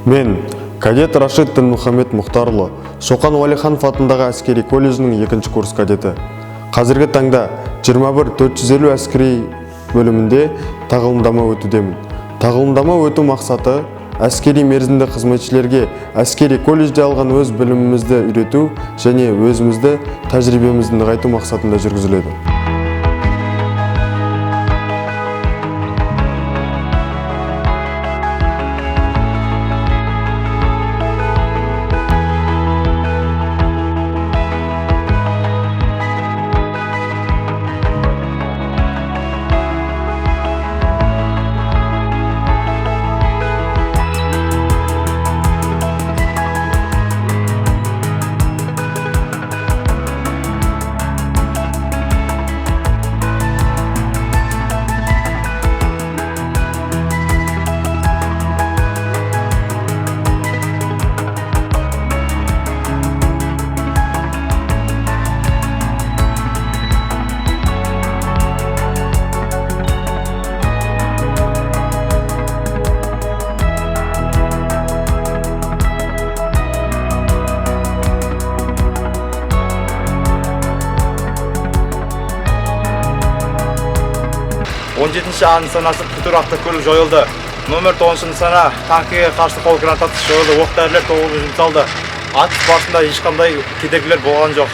Мен кадет Рашид Дінмұхамед Мұхтарұлы, Шоқан Уәлиханов атындағы әскери колледжінің 2-ші курс кадеті. Қазіргі таңда 21450 әскери бөлімінде тағылымдама өтудемін. Тағылымдама өту мақсаты әскери мерзімді қызметшілерге әскери колледжде алған өз білімімізді үйрету және өзімізді тәжірибемізді нығайту мақсатында жүргізіледі. Он жетінші А нысанасы Күтір автокөлік жойылды. Номер 9 нысана танкіге қарсы қол гранатасы жойылды. Оқ-дәрілер толық жұмсалды. Атыс барысында ешқандай кедергілер болған жоқ.